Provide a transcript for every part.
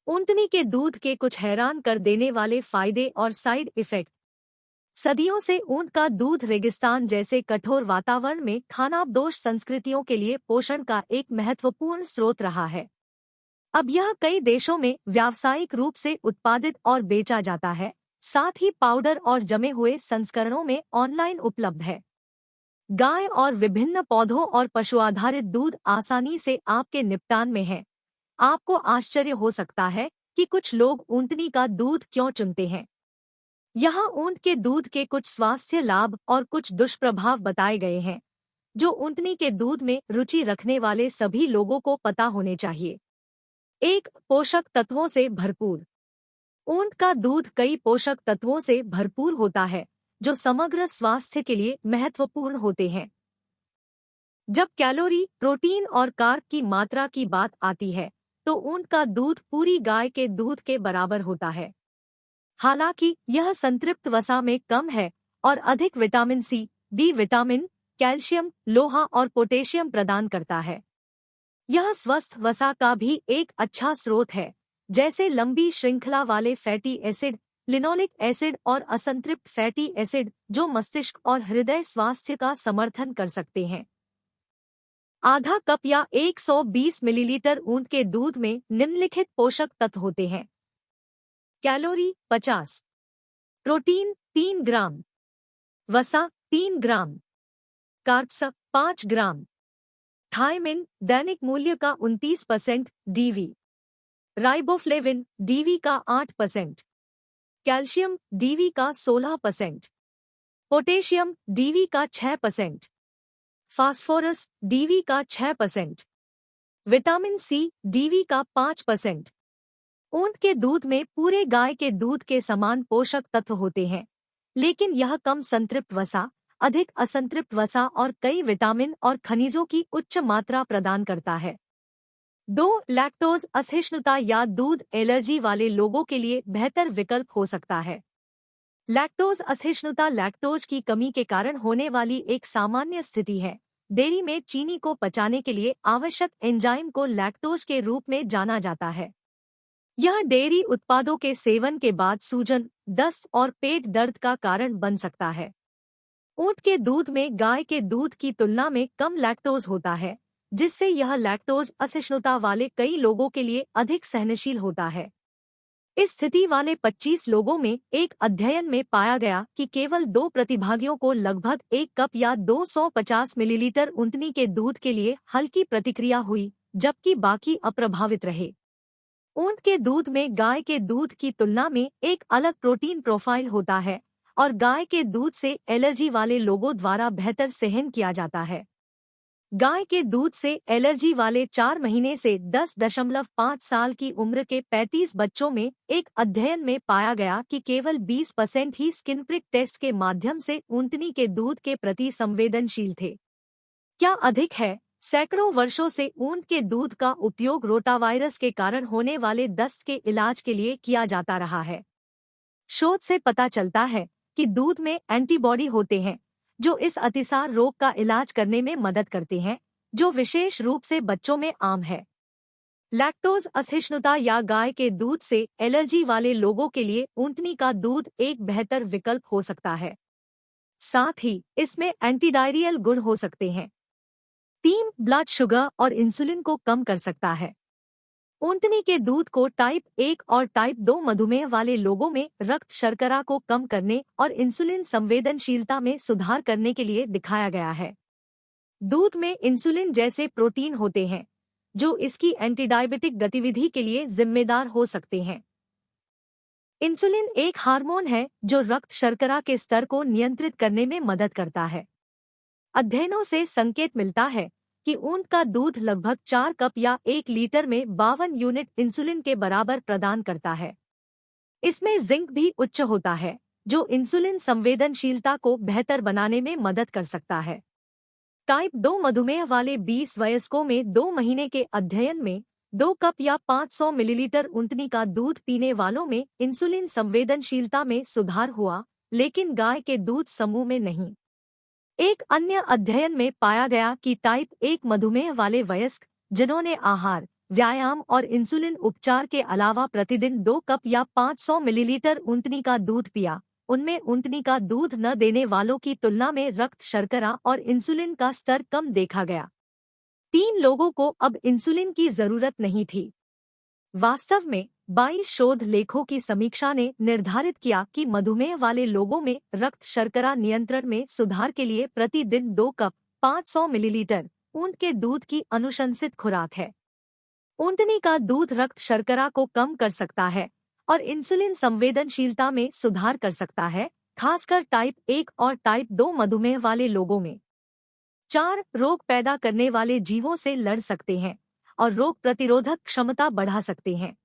ऊँटनी के दूध के कुछ हैरान कर देने वाले फायदे और साइड इफेक्ट। सदियों से ऊँट का दूध रेगिस्तान जैसे कठोर वातावरण में खानाबदोश संस्कृतियों के लिए पोषण का एक महत्वपूर्ण स्रोत रहा है। अब यह कई देशों में व्यावसायिक रूप से उत्पादित और बेचा जाता है, साथ ही पाउडर और जमे हुए संस्करणों में ऑनलाइन उपलब्ध है। गाय और विभिन्न पौधों और पशु आधारित दूध आसानी से आपके निपटान में है। आपको आश्चर्य हो सकता है कि कुछ लोग ऊँटनी का दूध क्यों चुनते हैं। यहाँ ऊँट के दूध के कुछ स्वास्थ्य लाभ और कुछ दुष्प्रभाव बताए गए हैं, जो ऊँटनी के दूध में रुचि रखने वाले सभी लोगों को पता होने चाहिए। 1. पोषक तत्वों से भरपूर। ऊँट का दूध कई पोषक तत्वों से भरपूर होता है, जो समग्र स्वास्थ्य के लिए महत्वपूर्ण होते हैं। जब कैलोरी, प्रोटीन और कार्ब की मात्रा की बात आती है, तो ऊँट का दूध पूरी गाय के दूध के बराबर होता है। हालांकि यह संतृप्त वसा में कम है और अधिक vitamin C, D vitamin, calcium, लोहा और पोटेशियम प्रदान करता है। यह स्वस्थ वसा का भी एक अच्छा स्रोत है, जैसे लंबी श्रृंखला वाले फैटी एसिड, लिनोलिक एसिड और असंतृप्त फैटी एसिड, जो मस्तिष्क और हृदय स्वास्थ्य का समर्थन कर सकते हैं। आधा कप या 120 मिलीलीटर ऊँट के दूध में निम्नलिखित पोषक तत्व होते हैं। कैलोरी 50, प्रोटीन 3 ग्राम, वसा 3 ग्राम, कार्ब्स 5 ग्राम, थायमिन दैनिक मूल्य का 29%, डीवी, राइबोफ्लेविन डीवी का 8%, कैल्शियम डीवी का 16%, पोटेशियम डीवी का 6%, फास्फोरस डीवी का 6%, विटामिन सी डीवी का 5%। ऊँट के दूध में पूरे गाय के दूध के समान पोषक तत्व होते हैं, लेकिन यह कम संतृप्त वसा, अधिक असंतृप्त वसा और कई विटामिन और खनिजों की उच्च मात्रा प्रदान करता है। 2. लैक्टोज असहिष्णुता या दूध एलर्जी वाले लोगों के लिए बेहतर विकल्प हो सकता है। लैक्टोज असहिष्णुता लैक्टोज की कमी के कारण होने वाली एक सामान्य स्थिति है। डेयरी में चीनी को पचाने के लिए आवश्यक एंजाइम को लैक्टोज के रूप में जाना जाता है। यह डेयरी उत्पादों के सेवन के बाद सूजन, दस्त और पेट दर्द का कारण बन सकता है। ऊँट के दूध में गाय के दूध की तुलना में कम लैक्टोज होता है, जिससे यह लैक्टोज असहिष्णुता वाले कई लोगों के लिए अधिक सहनशील होता है। इस स्थिति वाले 25 लोगों में एक अध्ययन में पाया गया कि केवल 2 प्रतिभागियों को लगभग 1 कप या 250 मिलीलीटर ऊँटनी के दूध के लिए हल्की प्रतिक्रिया हुई, जबकि बाकी अप्रभावित रहे। ऊँट के दूध में गाय के दूध की तुलना में एक अलग प्रोटीन प्रोफाइल होता है और गाय के दूध से एलर्जी वाले लोगों द्वारा बेहतर सहन किया जाता है। गाय के दूध से एलर्जी वाले 4 महीने से 10.5 साल की उम्र के 35 बच्चों में एक अध्ययन में पाया गया कि केवल 20% ही स्किन प्रिक टेस्ट के माध्यम से ऊँटनी के दूध के प्रति संवेदनशील थे। क्या अधिक है, सैकड़ों वर्षों से ऊँट के दूध का उपयोग रोटावायरस के कारण होने वाले दस्त के इलाज के लिए किया जाता रहा है। शोध से पता चलता है कि दूध में एंटीबॉडी होते हैं, जो इस अतिसार रोग का इलाज करने में मदद करते हैं, जो विशेष रूप से बच्चों में आम है। लैक्टोज असहिष्णुता या गाय के दूध से एलर्जी वाले लोगों के लिए ऊँटनी का दूध एक बेहतर विकल्प हो सकता है। साथ ही इसमें एंटीडायरियल गुण हो सकते हैं। 3. ब्लड शुगर और इंसुलिन को कम कर सकता है। ऊँटनी के दूध को टाइप 1 और टाइप 2 मधुमेह वाले लोगों में रक्त शर्करा को कम करने और इंसुलिन संवेदनशीलता में सुधार करने के लिए दिखाया गया है। दूध में इंसुलिन जैसे प्रोटीन होते हैं, जो इसकी एंटीडायबिटिक गतिविधि के लिए जिम्मेदार हो सकते हैं। इंसुलिन एक हार्मोन है जो रक्त शर्करा के स्तर को नियंत्रित करने में मदद करता है। अध्ययनों से संकेत मिलता है कि ऊँट का दूध लगभग 4 कप या 1 लीटर में 52 यूनिट इंसुलिन के बराबर प्रदान करता है। इसमें जिंक भी उच्च होता है, जो इंसुलिन संवेदनशीलता को बेहतर बनाने में मदद कर सकता है। टाइप 2 मधुमेह वाले 20 वयस्कों में 2 महीने के अध्ययन में 2 कप या 500 मिलीलीटर ऊँटनी का दूध पीने वालों में इंसुलिन संवेदनशीलता में सुधार हुआ, लेकिन गाय के दूध समूह में नहीं। एक अन्य अध्ययन में पाया गया कि टाइप 1 मधुमेह वाले वयस्क, जिन्होंने आहार, व्यायाम और इंसुलिन उपचार के अलावा प्रतिदिन 2 कप या 500 मिलीलीटर ऊँटनी का दूध पिया। उनमें ऊँटनी का दूध न देने वालों की तुलना में रक्त शर्करा और इंसुलिन का स्तर कम देखा गया। 3 लोगों को अब इंसुलिन की जरूरत नहीं थी। वास्तव में 22 शोध लेखों की समीक्षा ने निर्धारित किया कि मधुमेह वाले लोगों में रक्त शर्करा नियंत्रण में सुधार के लिए प्रतिदिन 2 कप 500 मिलीलीटर ऊँट के दूध की अनुशंसित खुराक है। ऊँटनी का दूध रक्त शर्करा को कम कर सकता है और इंसुलिन संवेदनशीलता में सुधार कर सकता है, खासकर टाइप 1 और टाइप 2 मधुमेह वाले लोगों में। 4 रोग पैदा करने वाले जीवों से लड़ सकते हैं और रोग प्रतिरोधक क्षमता बढ़ा सकते हैं।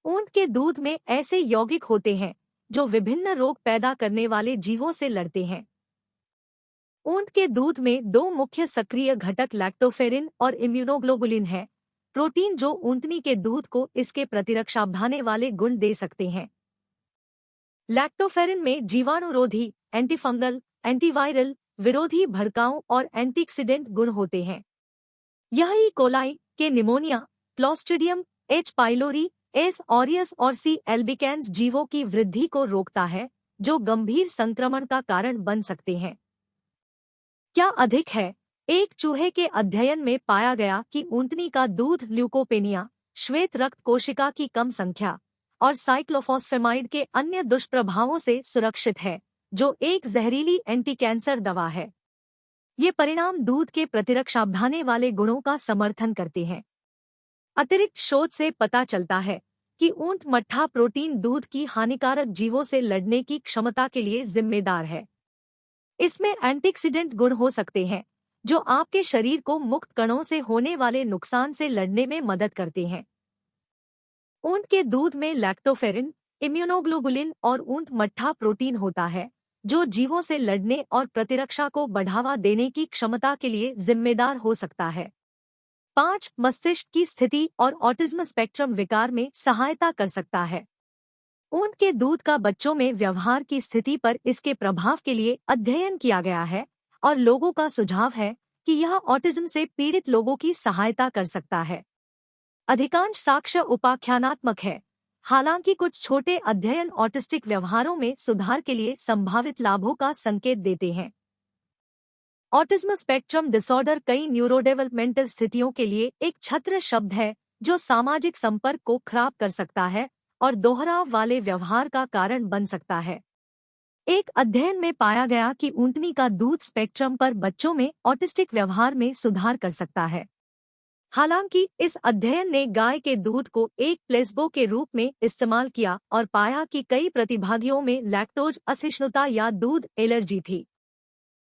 ऊँट के दूध में ऐसे यौगिक होते हैं जो विभिन्न रोग पैदा करने वाले जीवों से लड़ते हैं। ऊँट के दूध में 2 मुख्य सक्रिय घटक लैक्टोफेरिन और इम्यूनोग्लोबुलिन है, प्रोटीन जो ऊँटनी के दूध को इसके प्रतिरक्षा बढ़ाने वाले गुण दे सकते हैं। लैक्टोफेरिन में जीवाणुरोधी, एंटीफंगल, एंटीवायरल, विरोधी भड़काऊ और एंटीऑक्सीडेंट गुण होते हैं। यह ई कोलाई के pneumonia, Clostridium, H pylori, S aureus और सी एल्बिकेन्स जीवों की वृद्धि को रोकता है, जो गंभीर संक्रमण का कारण बन सकते हैं। क्या अधिक है, एक चूहे के अध्ययन में पाया गया कि ऊँटनी का दूध ल्यूकोपेनिया, श्वेत रक्त कोशिका की कम संख्या और साइक्लोफॉस्फेमाइड के अन्य दुष्प्रभावों से सुरक्षित है, जो एक जहरीली एंटी कैंसर दवा है। ये परिणाम दूध के प्रतिरक्षा बढ़ाने वाले गुणों का समर्थन करते हैं। अतिरिक्त शोध से पता चलता है कि ऊँट मट्ठा प्रोटीन दूध की हानिकारक जीवों से लड़ने की क्षमता के लिए जिम्मेदार है। इसमें एंटीऑक्सीडेंट गुण हो सकते हैं जो आपके शरीर को मुक्त कणों से होने वाले नुकसान से लड़ने में मदद करते हैं। ऊँट के दूध में लैक्टोफेरिन, इम्यूनोग्लोबुलिन और ऊँट मट्ठा प्रोटीन होता है, जो जीवों से लड़ने और प्रतिरक्षा को बढ़ावा देने की क्षमता के लिए जिम्मेदार हो सकता है। 5 मस्तिष्क की स्थिति और ऑटिज्म स्पेक्ट्रम विकार में सहायता कर सकता है। ऊँट के दूध का बच्चों में व्यवहार की स्थिति पर इसके प्रभाव के लिए अध्ययन किया गया है और लोगों का सुझाव है कि यह ऑटिज्म से पीड़ित लोगों की सहायता कर सकता है। अधिकांश साक्ष्य उपाख्यानात्मक है, हालांकि कुछ छोटे अध्ययन ऑटिस्टिक व्यवहारों में सुधार के लिए संभावित लाभों का संकेत देते हैं। ऑटिज्म स्पेक्ट्रम डिसऑर्डर कई न्यूरोडेवलपमेंटल स्थितियों के लिए एक छत्र शब्द है जो सामाजिक संपर्क को खराब कर सकता है और दोहराव वाले व्यवहार का कारण बन सकता है। एक अध्ययन में पाया गया कि ऊँटनी का दूध स्पेक्ट्रम पर बच्चों में ऑटिस्टिक व्यवहार में सुधार कर सकता है। हालांकि इस अध्ययन ने गाय के दूध को एक प्लेसबो के रूप में इस्तेमाल किया और पाया कि कई प्रतिभागियों में लैक्टोज असहिष्णुता या दूध एलर्जी थी।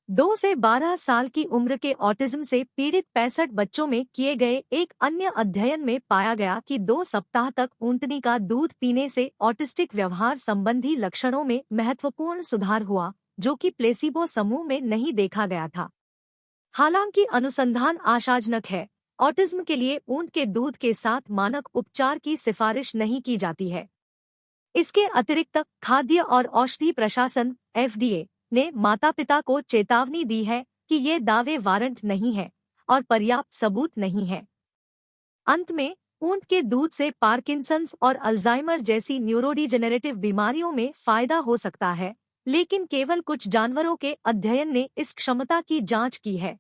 2 से 12 साल की उम्र के ऑटिज्म से पीड़ित 65 बच्चों में किए गए एक अन्य अध्ययन में पाया गया कि 2 सप्ताह तक ऊँटनी का दूध पीने से ऑटिस्टिक व्यवहार संबंधी लक्षणों में महत्वपूर्ण सुधार हुआ, जो कि प्लेसिबो समूह में नहीं देखा गया था। हालांकि अनुसंधान आशाजनक है, ऑटिज्म के लिए ऊँट के दूध के साथ मानक उपचार की सिफारिश नहीं की जाती है। इसके अतिरिक्त खाद्य और औषधि प्रशासन FDA ने माता-पिता को चेतावनी दी है कि ये दावे वारंट नहीं है और पर्याप्त सबूत नहीं है। अंत में, ऊँट के दूध से पार्किंसंस और अल्जाइमर जैसी न्यूरोडिजेनरेटिव बीमारियों में फायदा हो सकता है, लेकिन केवल कुछ जानवरों के अध्ययन ने इस क्षमता की जांच की है।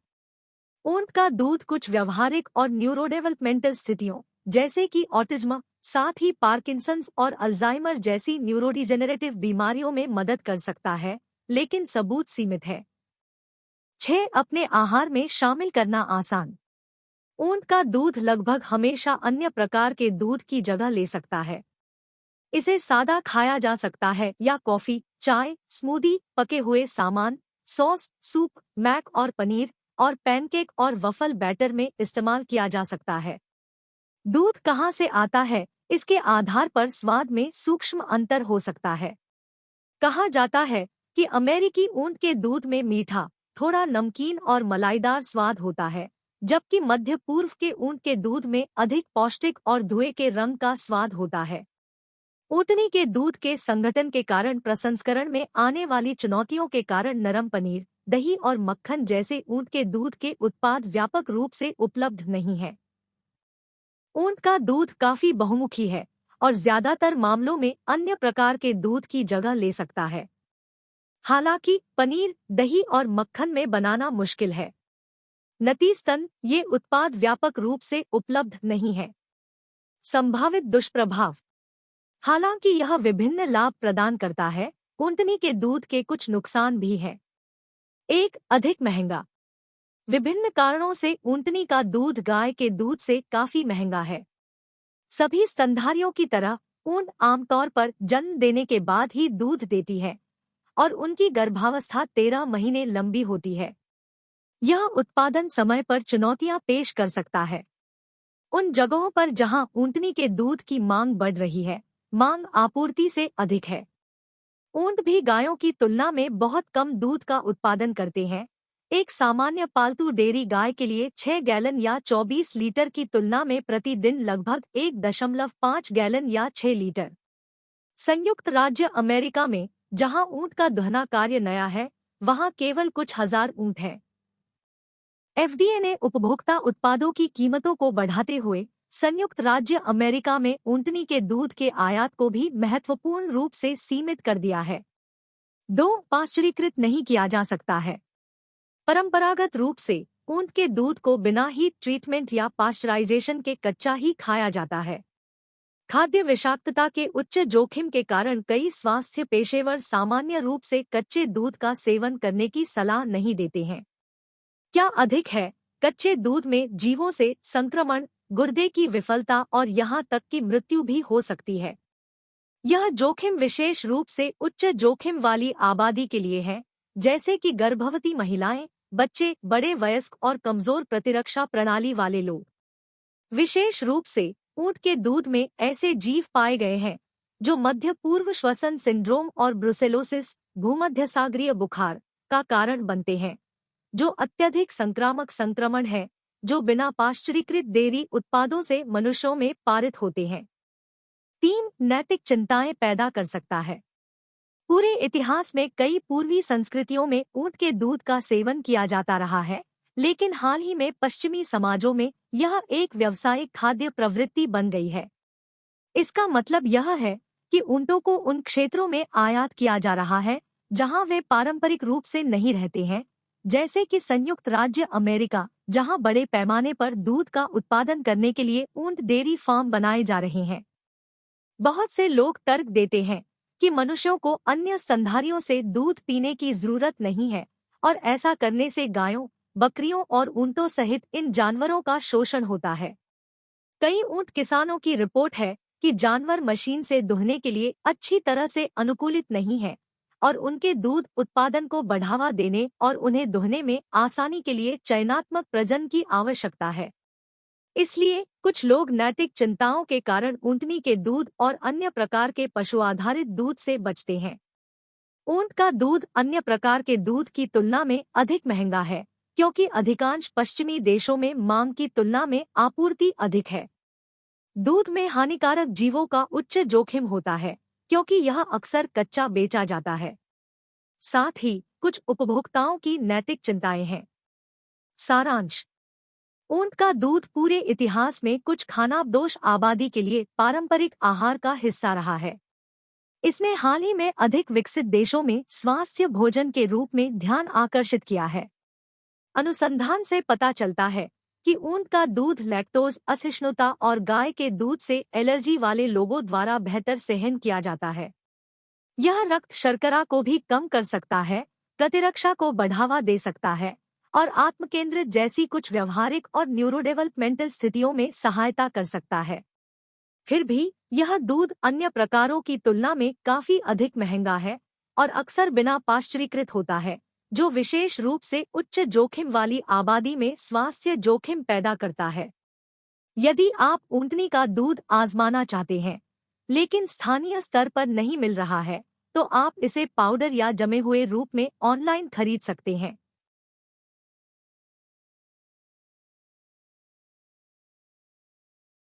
ऊँट का दूध कुछ व्यवहारिक और न्यूरोडेवलपमेंटल स्थितियों, जैसे कि ऑटिज्म, साथ ही पार्किंसंस और अल्जाइमर जैसी न्यूरोडिजेनरेटिव बीमारियों में मदद कर सकता है, लेकिन सबूत सीमित है। 6 अपने आहार में शामिल करना आसान। ऊँट का दूध लगभग हमेशा अन्य प्रकार के दूध की जगह ले सकता है। इसे सादा खाया जा सकता है या कॉफी, चाय, स्मूदी, पके हुए सामान, सॉस, सूप, मैक और पनीर और पैनकेक और वफल बैटर में इस्तेमाल किया जा सकता है। दूध कहाँ से आता है, इसके आधार पर स्वाद में सूक्ष्म अंतर हो सकता है। कहा जाता है कि अमेरिकी ऊँट के दूध में मीठा, थोड़ा नमकीन और मलाईदार स्वाद होता है, जबकि मध्य पूर्व के ऊँट के दूध में अधिक पौष्टिक और धुएं के रंग का स्वाद होता है। ऊँटनी के दूध के संगठन के कारण प्रसंस्करण में आने वाली चुनौतियों के कारण नरम पनीर, दही और मक्खन जैसे ऊँट के दूध के उत्पाद व्यापक रूप से उपलब्ध नहीं हैं। ऊंट का दूध काफी बहुमुखी है और ज्यादातर मामलों में अन्य प्रकार के दूध की जगह ले सकता है। हालांकि पनीर, दही और मक्खन में बनाना मुश्किल है। नतीजतन ये उत्पाद व्यापक रूप से उपलब्ध नहीं है। संभावित दुष्प्रभाव। हालांकि यह विभिन्न लाभ प्रदान करता है, ऊंटनी के दूध के कुछ नुकसान भी हैं। 1. अधिक महंगा। विभिन्न कारणों से ऊंटनी का दूध गाय के दूध से काफी महंगा है। सभी स्तनधारियों की तरह ऊंट आमतौर पर जन्म देने के बाद ही दूध देती है और उनकी गर्भावस्था 13 महीने लंबी होती है। यह उत्पादन समय पर चुनौतियां पेश कर सकता है। उन जगहों पर जहां ऊंटनी के दूध की मांग बढ़ रही है, मांग आपूर्ति से अधिक है। ऊंट भी गायों की तुलना में बहुत कम दूध का उत्पादन करते हैं। एक सामान्य पालतू डेयरी गाय के लिए 6 गैलन या 24 लीटर की तुलना में प्रतिदिन लगभग 1.5 गैलन या 6 लीटर। संयुक्त राज्य अमेरिका में, जहां ऊंट का दुहना कार्य नया है, वहां केवल कुछ हजार ऊंट हैं। FDA ने उपभोक्ता उत्पादों की कीमतों को बढ़ाते हुए संयुक्त राज्य अमेरिका में ऊंटनी के दूध के आयात को भी महत्वपूर्ण रूप से सीमित कर दिया है। 2. पाश्चरीकृत नहीं किया जा सकता है। परंपरागत रूप से ऊंट के दूध को बिना हीट ट्रीटमेंट या पाश्चराइजेशन के कच्चा ही खाया जाता है। खाद्य विषाक्तता के उच्च जोखिम के कारण कई स्वास्थ्य पेशेवर सामान्य रूप से कच्चे दूध का सेवन करने की सलाह नहीं देते हैं। क्या अधिक है, कच्चे दूध में जीवों से संक्रमण, गुर्दे की विफलता और यहां तक कि मृत्यु भी हो सकती है। यह जोखिम विशेष रूप से उच्च जोखिम वाली आबादी के लिए है, जैसे कि गर्भवती महिलाएं, बच्चे, बड़े वयस्क और कमजोर प्रतिरक्षा प्रणाली वाले लोग। विशेष रूप से ऊंट के दूध में ऐसे जीव पाए गए हैं जो मध्य पूर्व श्वसन सिंड्रोम और ब्रुसेलोसिस, भूमध्यसागरीय बुखार का कारण बनते हैं, जो अत्यधिक संक्रामक संक्रमण है जो बिना पाश्चरीकृत डेयरी उत्पादों से मनुष्यों में पारित होते हैं। 3. नैतिक चिंताएं पैदा कर सकता है। पूरे इतिहास में कई पूर्वी संस्कृतियों में ऊंट के दूध का सेवन किया जाता रहा है, लेकिन हाल ही में पश्चिमी समाजों में यह एक व्यावसायिक खाद्य प्रवृत्ति बन गई है। इसका मतलब यह है कि ऊंटों को उन क्षेत्रों में आयात किया जा रहा है जहां वे पारंपरिक रूप से नहीं रहते हैं, जैसे कि संयुक्त राज्य अमेरिका, जहां बड़े पैमाने पर दूध का उत्पादन करने के लिए ऊंट डेयरी फार्म बनाए जा रहे हैं। बहुत से लोग तर्क देते हैं कि मनुष्यों को अन्य स्तनधारियों से दूध पीने की जरूरत नहीं है और ऐसा करने से गायों, बकरियों और ऊंटों सहित इन जानवरों का शोषण होता है। कई ऊंट किसानों की रिपोर्ट है कि जानवर मशीन से दुहने के लिए अच्छी तरह से अनुकूलित नहीं है और उनके दूध उत्पादन को बढ़ावा देने और उन्हें दुहने में आसानी के लिए चयनात्मक प्रजनन की आवश्यकता है। इसलिए कुछ लोग नैतिक चिंताओं के कारण ऊंटनी के दूध और अन्य प्रकार के पशु आधारित दूध से बचते हैं। ऊंट का दूध अन्य प्रकार के दूध की तुलना में अधिक महंगा है क्योंकि अधिकांश पश्चिमी देशों में मांग की तुलना में आपूर्ति अधिक है। दूध में हानिकारक जीवों का उच्च जोखिम होता है क्योंकि यह अक्सर कच्चा बेचा जाता है। साथ ही कुछ उपभोक्ताओं की नैतिक चिंताएं हैं। सारांश। ऊंट का दूध पूरे इतिहास में कुछ खानाबदोश आबादी के लिए पारंपरिक आहार का हिस्सा रहा है। इसने हाल ही में अधिक विकसित देशों में स्वास्थ्य भोजन के रूप में ध्यान आकर्षित किया है। अनुसंधान से पता चलता है कि ऊंट का दूध लैक्टोज असहिष्णुता और गाय के दूध से एलर्जी वाले लोगों द्वारा बेहतर सहन किया जाता है। यह रक्त शर्करा को भी कम कर सकता है, प्रतिरक्षा को बढ़ावा दे सकता है और आत्मकेंद्रित जैसी कुछ व्यवहारिक और न्यूरोडेवलपमेंटल स्थितियों में सहायता कर सकता है। फिर भी यह दूध अन्य प्रकारों की तुलना में काफी अधिक महंगा है और अक्सर बिना पाश्चरीकृत होता है, जो विशेष रूप से उच्च जोखिम वाली आबादी में स्वास्थ्य जोखिम पैदा करता है। यदि आप ऊंटनी का दूध आजमाना चाहते हैं, लेकिन स्थानीय स्तर पर नहीं मिल रहा है, तो आप इसे पाउडर या जमे हुए रूप में ऑनलाइन खरीद सकते हैं।